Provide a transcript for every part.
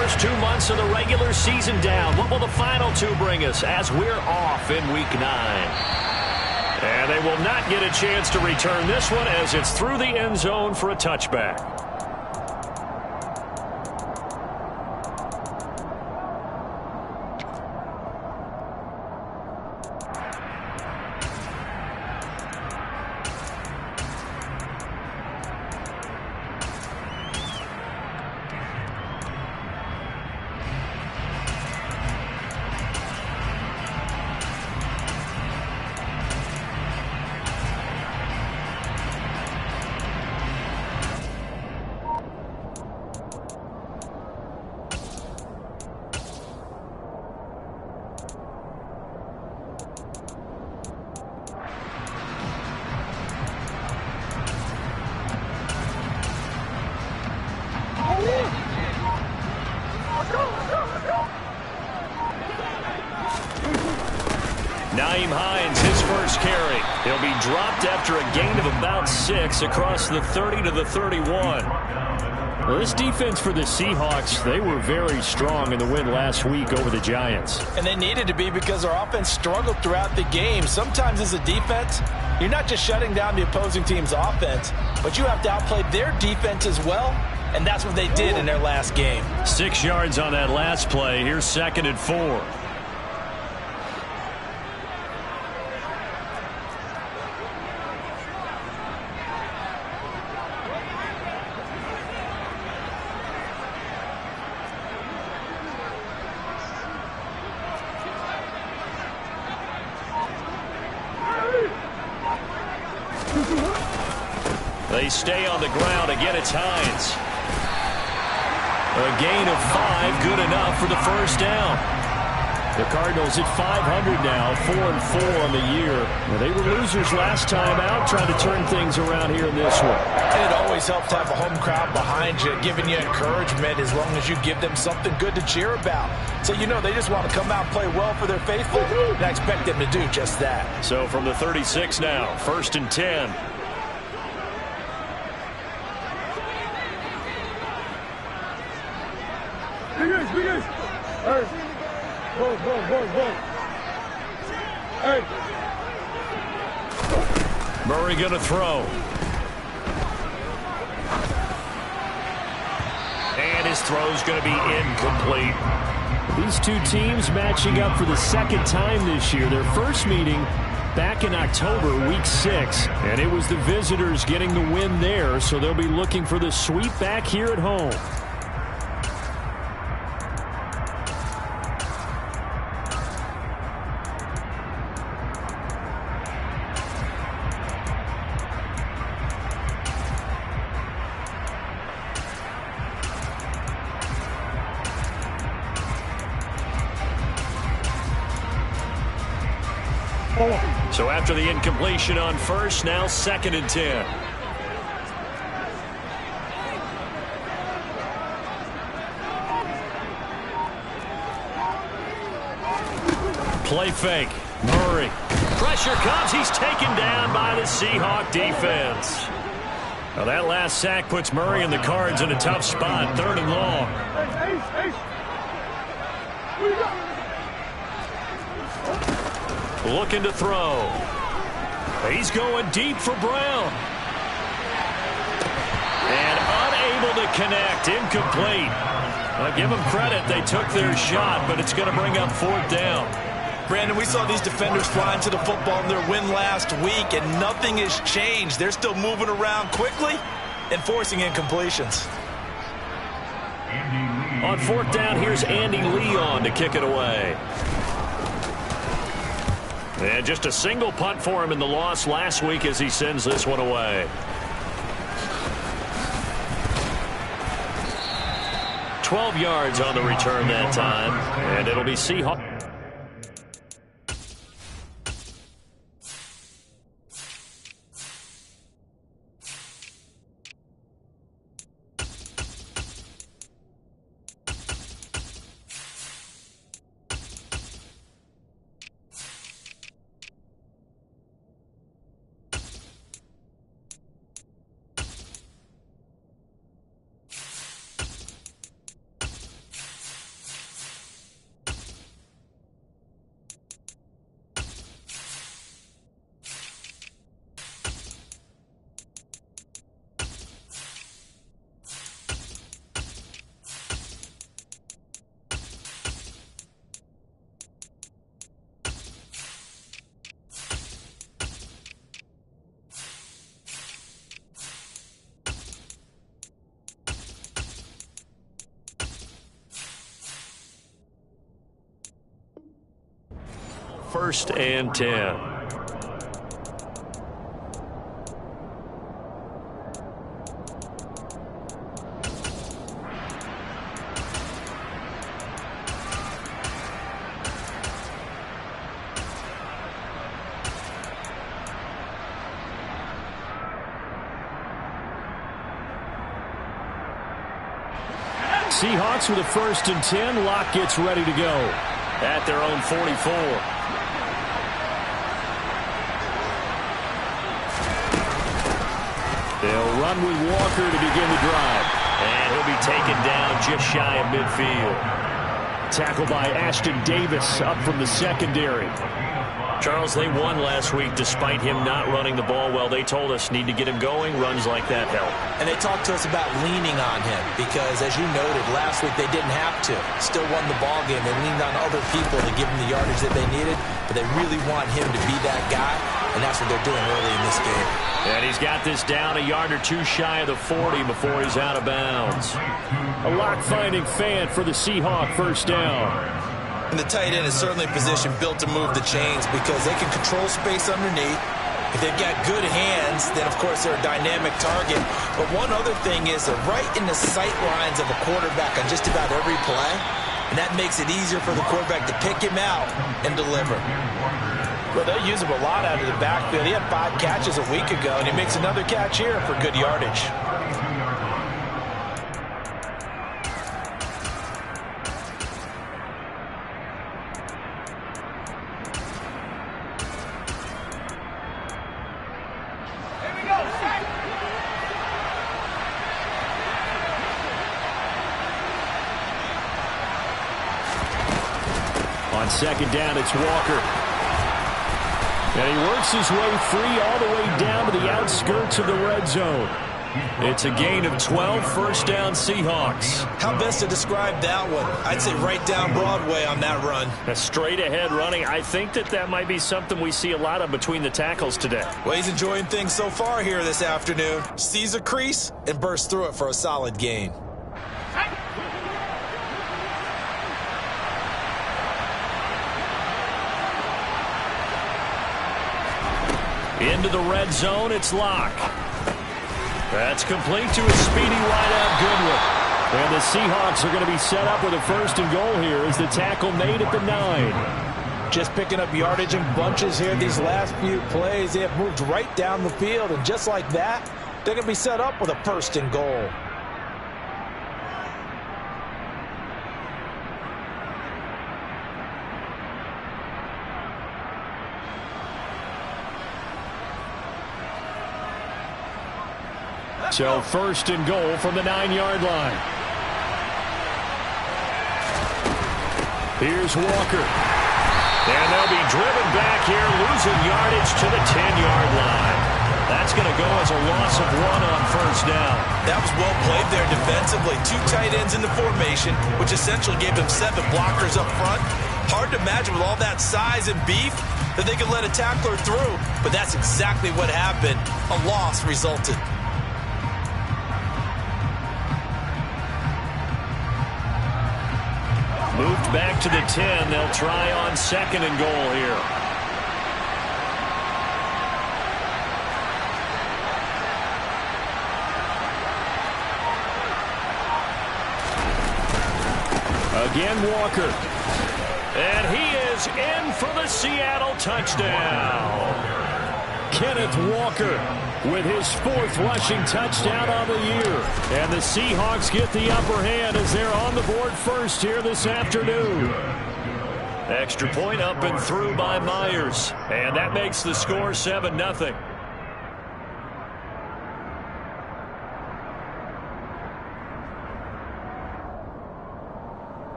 First 2 months of the regular season down. What will the final two bring us as we're off in Week 9? And they will not get a chance to return this one as it's through the end zone for a touchback. Nyheim Hines, his first carry. He'll be dropped after a gain of about 6 across the 30 to the 31. Well, this defense for the Seahawks, they were very strong in the win last week over the Giants. And they needed to be because our offense struggled throughout the game. Sometimes as a defense, you're not just shutting down the opposing team's offense, but you have to outplay their defense as well. And that's what they did in their last game. 6 yards on that last play. Here's 2nd and 4. They stay on the ground. Again, it's Hines. A gain of 5, good enough for the first down. The Cardinals at 500 now, 4-4 on the year. Well, they were losers last time out, trying to turn things around here in this one. And it always helps to have a home crowd behind you, giving you encouragement as long as you give them something good to cheer about. So you know they just want to come out and play well for their faithful, and I expect them to do just that. So from the 36 now, 1st and 10. Murray going to throw. And his throw's going to be incomplete. These two teams matching up for the second time this year. Their first meeting back in October, week 6. And it was the visitors getting the win there, so they'll be looking for the sweep back here at home. So after the incompletion on first, now 2nd and 10. Play fake. Murray. Pressure comes. He's taken down by the Seahawk defense. Well, that last sack puts Murray and the Cards in a tough spot. 3rd and long. Looking to throw. He's going deep for Brown. And unable to connect. Incomplete. I'll give them credit. They took their shot, but it's going to bring up 4th down. Brandon, we saw these defenders flying to the football in their win last week, and nothing has changed. They're still moving around quickly and forcing incompletions. On 4th down, here's Andy Leon to kick it away. And just a single punt for him in the loss last week as he sends this one away. 12 yards on the return that time, and it'll be Seahawks. 1st and 10. Seahawks with a 1st and 10. Locke gets ready to go at their own 44. They'll run with Walker to begin the drive. And he'll be taken down just shy of midfield. Tackled by Ashton Davis up from the secondary. Charles, they won last week despite him not running the ball well. They told us need to get him going. Runs like that help. And they talked to us about leaning on him because, as you noted, last week they didn't have to. Still won the ball game. They leaned on other people to give them the yardage that they needed, but they really want him to be that guy, and that's what they're doing early in this game. And he's got this down a yard or two shy of the 40 before he's out of bounds. A Locke-finding fan for the Seahawk 1st down. And the tight end is certainly a position built to move the chains because they can control space underneath. If they've got good hands, then, of course, they're a dynamic target. But one other thing is they're right in the sight lines of a quarterback on just about every play, and that makes it easier for the quarterback to pick him out and deliver. Well, they'll use him a lot out of the backfield. He had 5 catches a week ago, and he makes another catch here for good yardage. On 2nd down, it's Walker. And he works his way free all the way down to the outskirts of the red zone. It's a gain of 12, 1st down Seahawks. How best to describe that one? I'd say right down Broadway on that run. A straight ahead running. I think that might be something we see a lot of between the tackles today. Well, he's enjoying things so far here this afternoon. Sees a crease and bursts through it for a solid gain. Into the red zone, it's Locke. That's complete to a speedy wideout Goodwin. And the Seahawks are going to be set up with a 1st and goal here as the tackle made at the 9. Just picking up yardage in bunches here these last few plays. They have moved right down the field, and just like that, they're going to be set up with a 1st and goal. So 1st and goal from the 9-yard line. Here's Walker. And they'll be driven back here, losing yardage to the 10-yard line. That's going to go as a loss of 1 on 1st down. That was well played there defensively. 2 tight ends in the formation, which essentially gave them 7 blockers up front. Hard to imagine with all that size and beef that they could let a tackler through, but that's exactly what happened. A loss resulted. Moved back to the 10. They'll try on 2nd and goal here. Again, Walker. And he is in for the Seattle touchdown. Kenneth Walker with his 4th rushing touchdown on the year. And the Seahawks get the upper hand as they're on the board first here this afternoon. Extra point up and through by Myers. And that makes the score 7-0.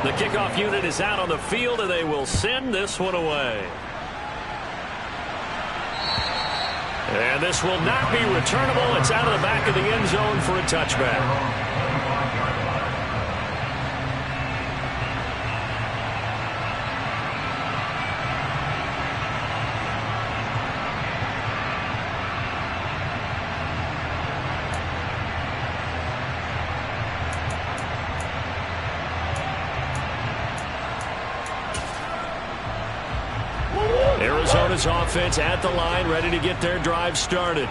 The kickoff unit is out on the field, and they will send this one away. And this will not be returnable. It's out of the back of the end zone for a touchback. Arizona's offense at the line, ready to get their drive started.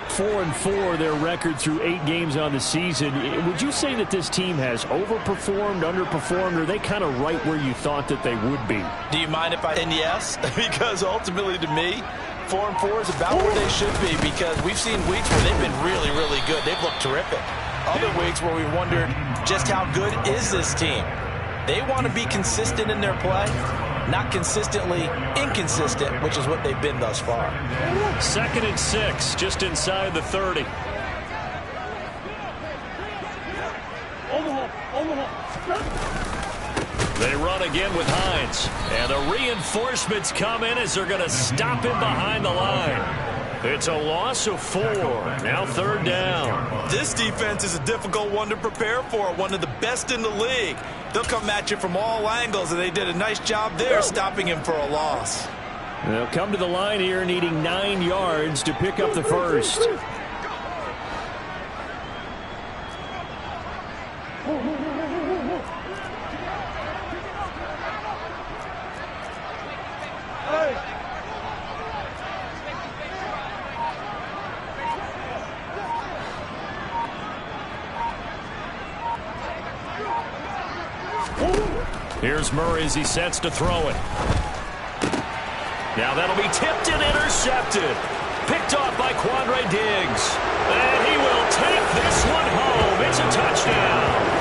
4-4, their record through 8 games on the season. Would you say that this team has overperformed, underperformed, or are they kind of right where you thought that they would be? Do you mind if I say yes? Because ultimately, to me, 4-4 is about where they should be, because we've seen weeks where they've been really, really good. They've looked terrific. Other weeks where we wondered just how good is this team. They want to be consistent in their play, not consistently inconsistent, which is what they've been thus far. 2nd and 6, just inside the 30. They run again with Hines. And the reinforcements come in as they're going to stop him behind the line. It's a loss of 4. Now 3rd down. This defense is a difficult one to prepare for, one of the best in the league. They'll come at you from all angles, and they did a nice job there stopping him for a loss. They'll come to the line here needing 9 yards to pick up the first. Here's Murray as he sets to throw it. Now that'll be tipped and intercepted. Picked off by Quandre Diggs. And he will take this one home. It's a touchdown.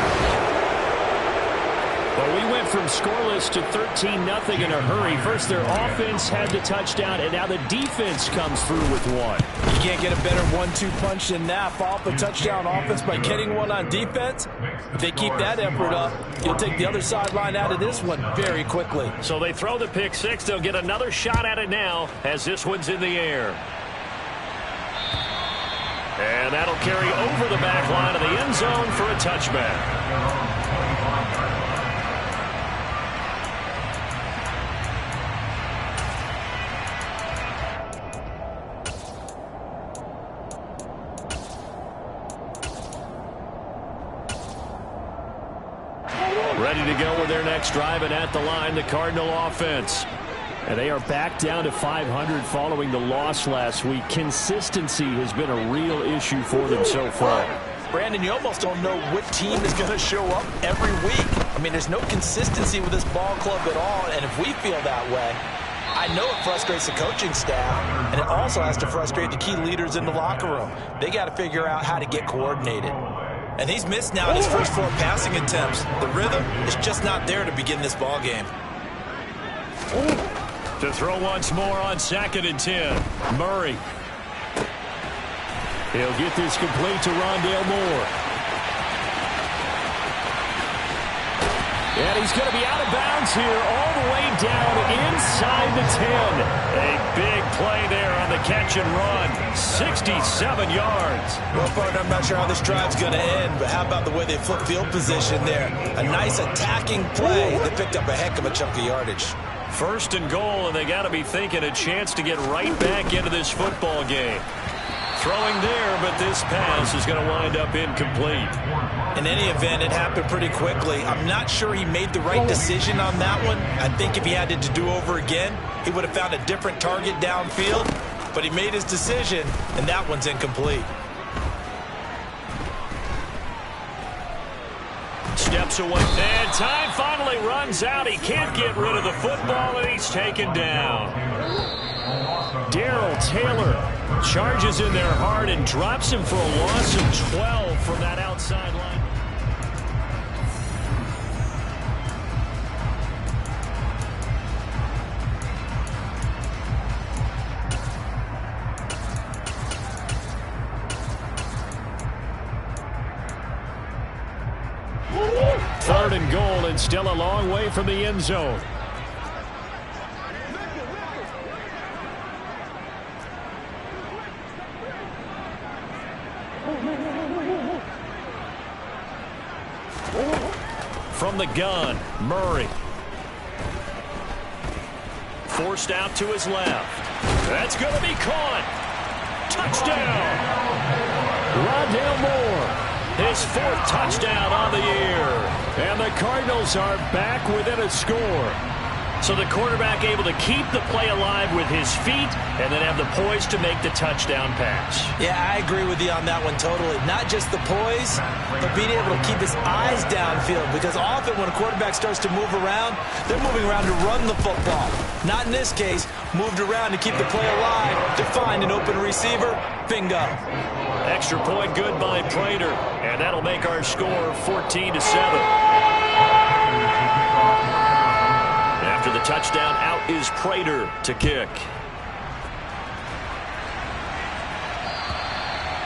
Well, we went from scoreless to 13-0 in a hurry. First, their offense had the touchdown, and now the defense comes through with one. You can't get a better 1-2 punch than that. Follow up a touchdown offense by getting one on defense. If they keep that effort up, you'll take the other sideline out of this one very quickly. So they throw the pick six. They'll get another shot at it now as this one's in the air. And that'll carry over the back line of the end zone for a touchback. Ready to go with their next drive, and at the line, the Cardinal offense. And they are back down to 500 following the loss last week. Consistency has been a real issue for them so far. Brandon, you almost don't know what team is going to show up every week. I mean, there's no consistency with this ball club at all, and if we feel that way, I know it frustrates the coaching staff, and it also has to frustrate the key leaders in the locker room. They got to figure out how to get coordinated. And he's missed now in his first 4 passing attempts. The rhythm is just not there to begin this ball game. To throw once more on 2nd and 10. Murray. He'll get this complete to Rondale Moore. And he's going to be out of bounds here all the way down inside the 10. A big play there on the catch and run. 67 yards. Well, partner, I'm not sure how this drive's going to end, but how about the way they flip field position there? A nice attacking play. They picked up a heck of a chunk of yardage. 1st and goal, and they got to be thinking a chance to get right back into this football game. Throwing there, but this pass is going to wind up incomplete. In any event, it happened pretty quickly. I'm not sure he made the right decision on that one. I think if he had it to do over again, he would have found a different target downfield. But he made his decision, and that one's incomplete. Steps away, and time finally runs out. He can't get rid of the football, and he's taken down. Darrell Taylor charges in there hard and drops him for a loss of 12 from that outside line. Third and goal, and still a long way from the end zone. From the gun, Murray. Forced out to his left. That's going to be caught. Touchdown. Rondale Moore. His 4th touchdown on the year. And the Cardinals are back within a score. So the quarterback able to keep the play alive with his feet and then have the poise to make the touchdown pass. Yeah, I agree with you on that one totally. Not just the poise, but being able to keep his eyes downfield, because often when a quarterback starts to move around, they're moving around to run the football. Not in this case, moved around to keep the play alive, to find an open receiver. Bingo. Extra point good by Prater, and that'll make our score 14-7. After the touchdown, out is Prater to kick.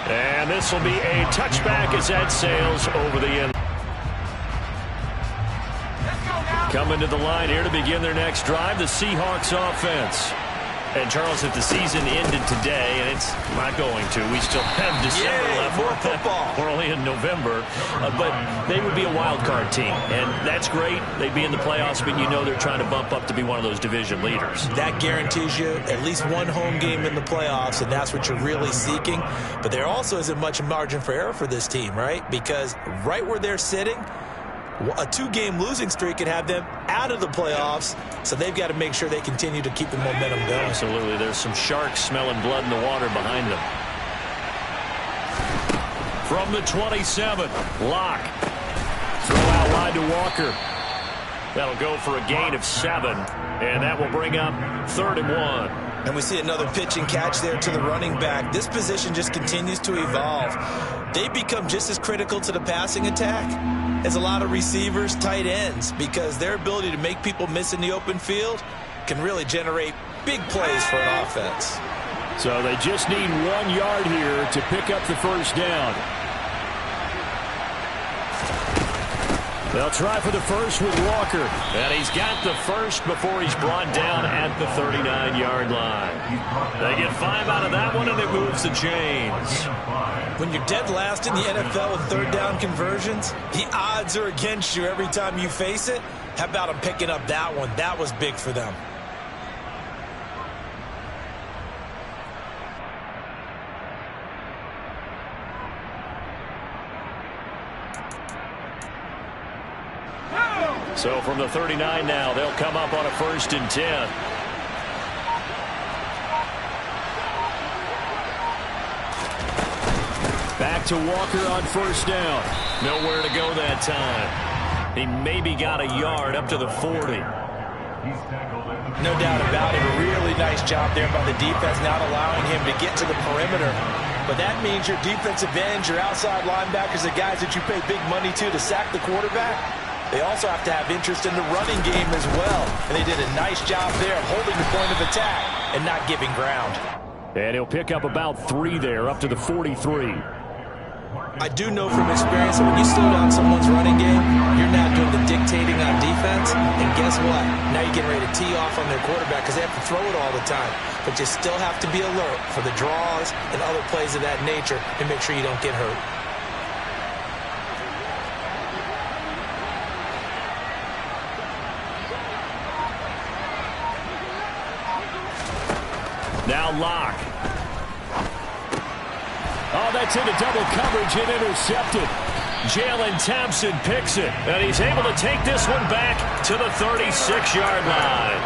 And this will be a touchback as that sails over the end. Coming to the line here to begin their next drive, the Seahawks offense. And, Charles, if the season ended today, and it's not going to, we still have December left. More football. We're only in November. But they would be a wild card team. And that's great. They'd be in the playoffs, but you know they're trying to bump up to be one of those division leaders. That guarantees you at least one home game in the playoffs, and that's what you're really seeking. But there also isn't much margin for error for this team, right? Because right where they're sitting, a 2-game losing streak could have them out of the playoffs, so they've got to make sure they continue to keep the momentum going. Absolutely. There's some sharks smelling blood in the water behind them. From the 27, Locke. Throw out wide to Walker. That'll go for a gain of 7, and that will bring up 3rd and 1. And we see another pitch and catch there to the running back. This position just continues to evolve. They become just as critical to the passing attack as a lot of receivers, tight ends, because their ability to make people miss in the open field can really generate big plays for an offense. So they just need 1 yard here to pick up the first down. They'll try for the first with Walker. And he's got the first before he's brought down at the 39-yard line. They get 5 out of that one, and it moves the chains. When you're dead last in the NFL with 3rd down conversions, the odds are against you every time you face it. How about them picking up that one? That was big for them. So from the 39 now, they'll come up on a 1st and 10. Back to Walker on 1st down. Nowhere to go that time. He maybe got a yard up to the 40. No doubt about it. A really nice job there by the defense, not allowing him to get to the perimeter. But that means your defensive ends, your outside linebackers, the guys that you pay big money to sack the quarterback, they also have to have interest in the running game as well. And they did a nice job there holding the point of attack and not giving ground. And he'll pick up about 3 there, up to the 43. I do know from experience that when you slow down someone's running game, you're not doing the dictating on defense. And guess what? Now you're getting ready to tee off on their quarterback because they have to throw it all the time. But you still have to be alert for the draws and other plays of that nature and make sure you don't get hurt. Now Locke. Oh, that's into double coverage and intercepted. Jalen Thompson picks it, and he's able to take this one back to the 36-yard line.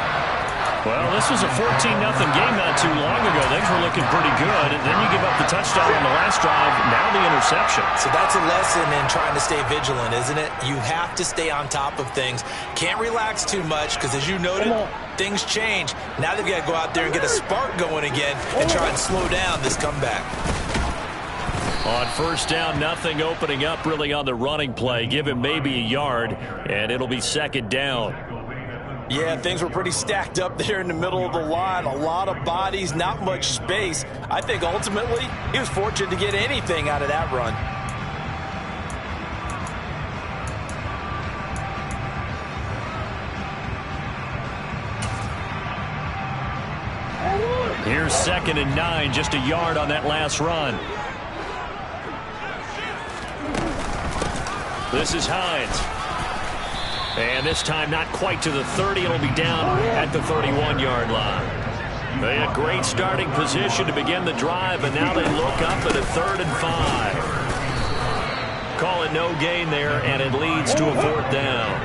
Well, this was a 14-0 game not too long ago. Things were looking pretty good, and then you give up the touchdown on the last drive, now the interception. So that's a lesson in trying to stay vigilant, isn't it? You have to stay on top of things. Can't relax too much because, as you noted, things change. Now they've got to go out there and get a spark going again and try and slow down this comeback. On 1st down, nothing opening up really on the running play. Give him maybe a yard, and it'll be 2nd down. Yeah, things were pretty stacked up there in the middle of the line. A lot of bodies, not much space. I think ultimately he was fortunate to get anything out of that run. Here's 2nd and 9, just a yard on that last run. This is Hines. And this time not quite to the 30. It'll be down at the 31-yard line. They had great starting position to begin the drive, and now they look up at a 3rd and 5. Call it no gain there, and it leads to a 4th down.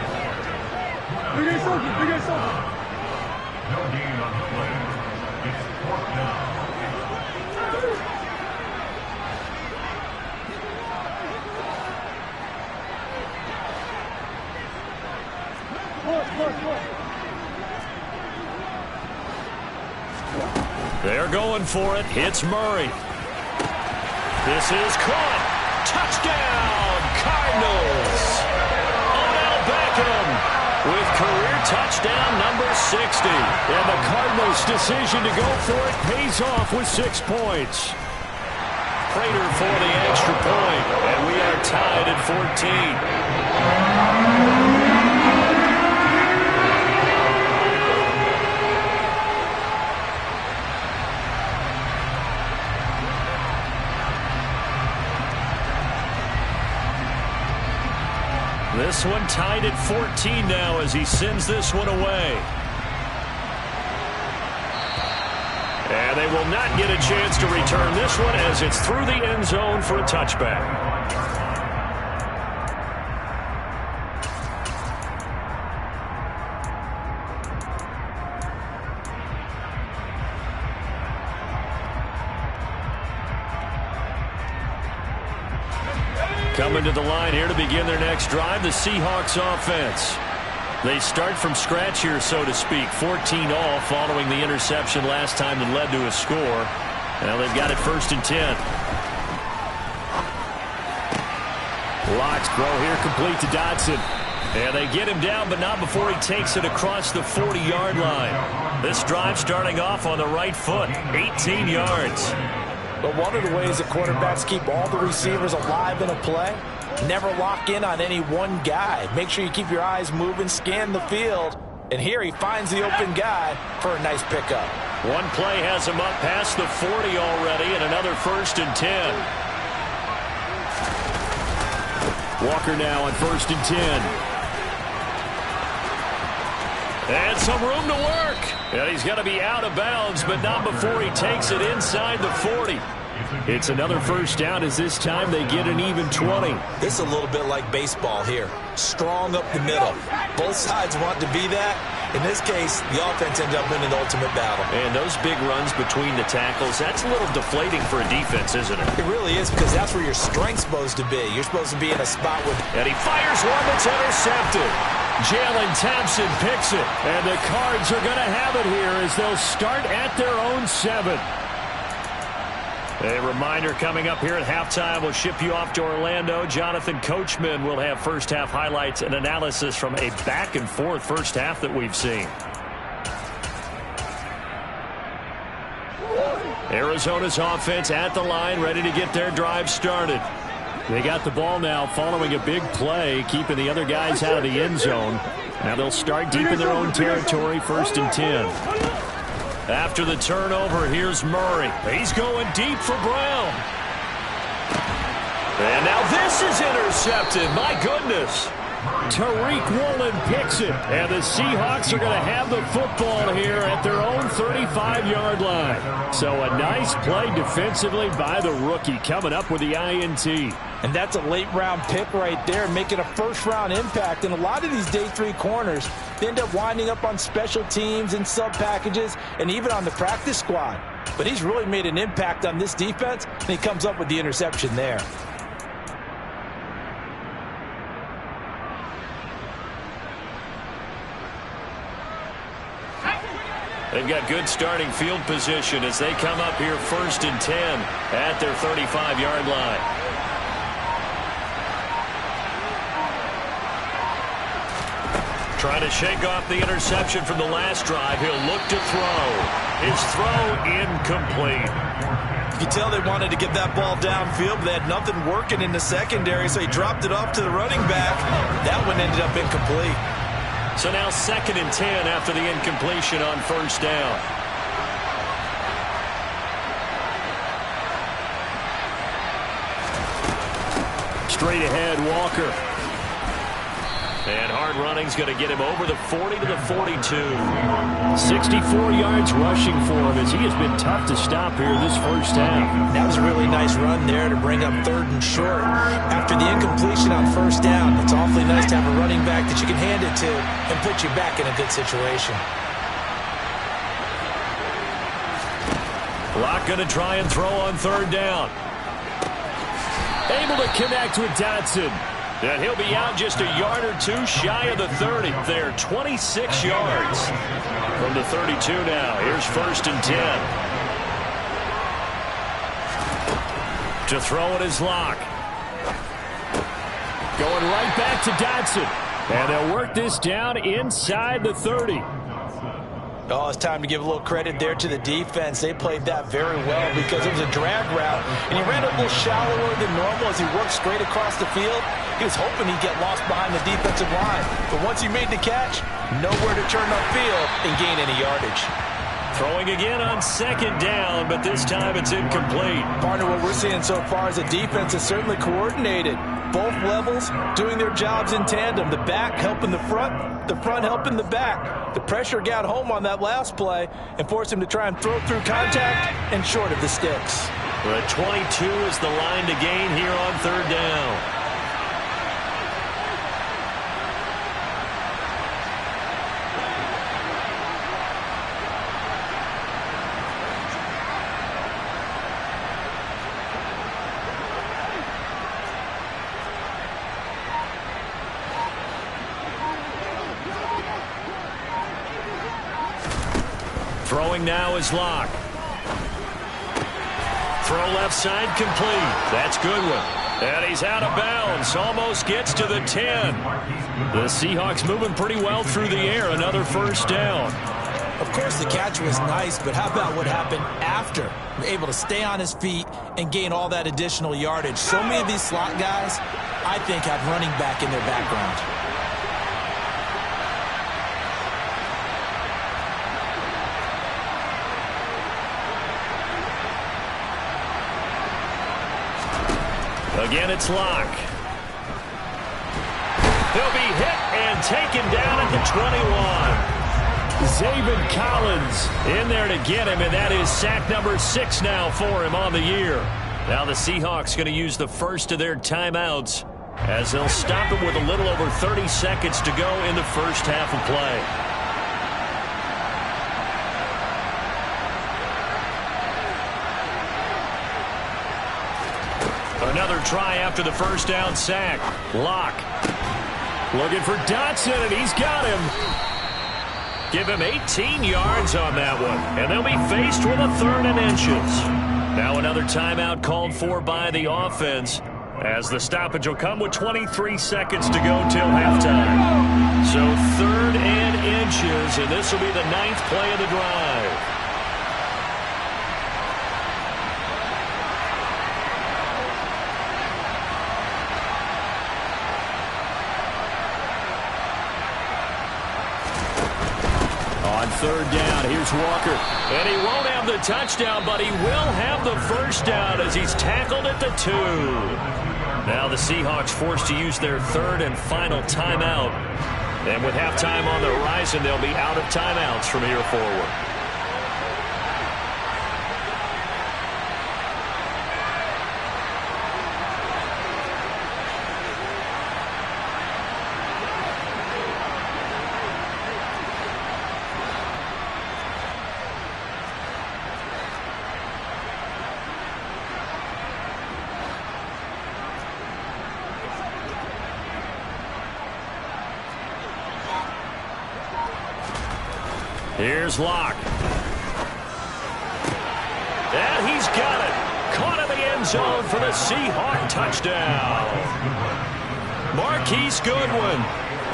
They're going for it. It's Murray. This is caught. Touchdown, Cardinals. Odell Beckham with career touchdown number 60. And the Cardinals' decision to go for it pays off with 6 points. Prater for the extra point, and we are tied at 14. This one tied at 14 now as he sends this one away. And they will not get a chance to return this one as it's through the end zone for a touchback. Coming to the line here to begin their next drive, the Seahawks offense. They start from scratch here, so to speak. 14 all following the interception last time that led to a score. Now they've got it 1st and 10. Locks throw here complete to Dotson. And they get him down, but not before he takes it across the 40-yard line. This drive starting off on the right foot, 18 yards. But one of the ways that quarterbacks keep all the receivers alive in a play, never lock in on any one guy. Make sure you keep your eyes moving, scan the field. And here he finds the open guy for a nice pickup. One play has him up past the 40 already, and another 1st and 10. Walker now on 1st and 10. And some room to work. And he's going to be out of bounds, but not before he takes it inside the 40. It's another 1st down as this time they get an even 20. This is a little bit like baseball here. Strong up the middle. Both sides want to be that. In this case, the offense ended up winning the ultimate battle. And those big runs between the tackles, that's a little deflating for a defense, isn't it? It really is, because that's where your strength's supposed to be. You're supposed to be in a spot where... And he fires one that's intercepted. Jalen Thompson picks it, and the Cards are going to have it here as they'll start at their own 7. A reminder coming up here at halftime, we'll ship you off to Orlando. Jonathan Coachman will have first-half highlights and analysis from a back-and-forth first half that we've seen. Arizona's offense at the line, ready to get their drive started. They got the ball now following a big play, keeping the other guys out of the end zone. Now they'll start deep in their own territory, 1st and 10. After the turnover, here's Murray. He's going deep for Brown. And now this is intercepted. My goodness. Tariq Woolen picks it. And the Seahawks are going to have the football here at their own 35-yard line. So a nice play defensively by the rookie coming up with the INT. And that's a late-round pick right there, making a first-round impact. And a lot of these day 3 corners, they end up winding up on special teams and sub-packages and even on the practice squad. But he's really made an impact on this defense, and he comes up with the interception there. They've got good starting field position as they come up here 1st and 10 at their 35-yard line. Trying to shake off the interception from the last drive. He'll look to throw. His throw incomplete. You can tell they wanted to get that ball downfield, but they had nothing working in the secondary, so he dropped it off to the running back. That one ended up incomplete. So now 2nd and 10 after the incompletion on 1st down. Straight ahead, Walker. And hard running's going to get him over the 40 to the 42. 64 yards rushing for him as he has been tough to stop here this first half. That was a really nice run there to bring up 3rd and short. After the incompletion on 1st down, it's awfully nice to have a running back that you can hand it to and put you back in a good situation. Locke going to try and throw on third down. Able to connect with Dotson. And he'll be out just a yard or two shy of the 30. They're 26 yards from the 32 now. Here's 1st and 10. To throw it is Locke. Going right back to Dotson. And they'll work this down inside the 30. Oh, it's time to give a little credit there to the defense. They played that very well because it was a drag route, and he ran a little shallower than normal as he worked straight across the field. He was hoping he'd get lost behind the defensive line. But once he made the catch, nowhere to turn upfield and gain any yardage. Throwing again on 2nd down, but this time it's incomplete. Partner, what we're seeing so far is the defense is certainly coordinated. Both levels doing their jobs in tandem. The back helping the front helping the back. The pressure got home on that last play and forced him to try and throw through contact and short of the sticks. The 22 is the line to gain here on 3rd down. Throwing now is Locke. Throw left side complete. That's Goodwin. And he's out of bounds. Almost gets to the 10. The Seahawks moving pretty well through the air. Another 1st down. Of course, the catch was nice, but how about what happened after? Able to stay on his feet and gain all that additional yardage. So many of these slot guys, I think, have running back in their background. Again, it's Locke. He'll be hit and taken down at the 21. Zaven Collins in there to get him, and that is sack number 6 now for him on the year. Now the Seahawks going to use the first of their timeouts as they'll stop him with a little over 30 seconds to go in the first half of play. Another try after the 1st down sack. Locke looking for Dotson, and he's got him. Give him 18 yards on that one, and they'll be faced with a 3rd and inches. Now another timeout called for by the offense as the stoppage will come with 23 seconds to go till halftime. So 3rd and inches, and this will be the 9th play of the drive. On 3rd down, here's Walker. And he won't have the touchdown, but he will have the 1st down as he's tackled at the 2. Now the Seahawks forced to use their 3rd and final timeout. And with halftime on the horizon, they'll be out of timeouts from here forward. Here's Locke. And he's got it. Caught in the end zone for the Seahawk touchdown. Marquise Goodwin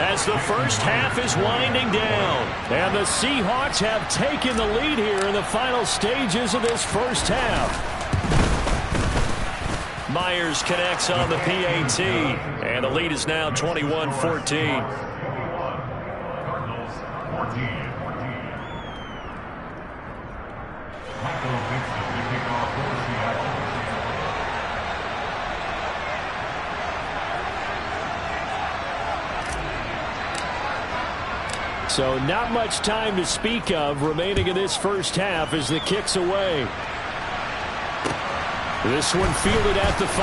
as the first half is winding down. And the Seahawks have taken the lead here in the final stages of this first half. Myers connects on the PAT. And the lead is now 21-14. So not much time to speak of remaining in this first half as the kick's away. This one fielded at the 5.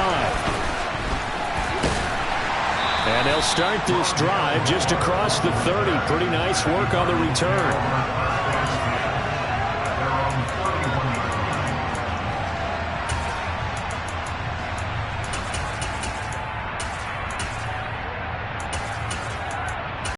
And they'll start this drive just across the 30. Pretty nice work on the return.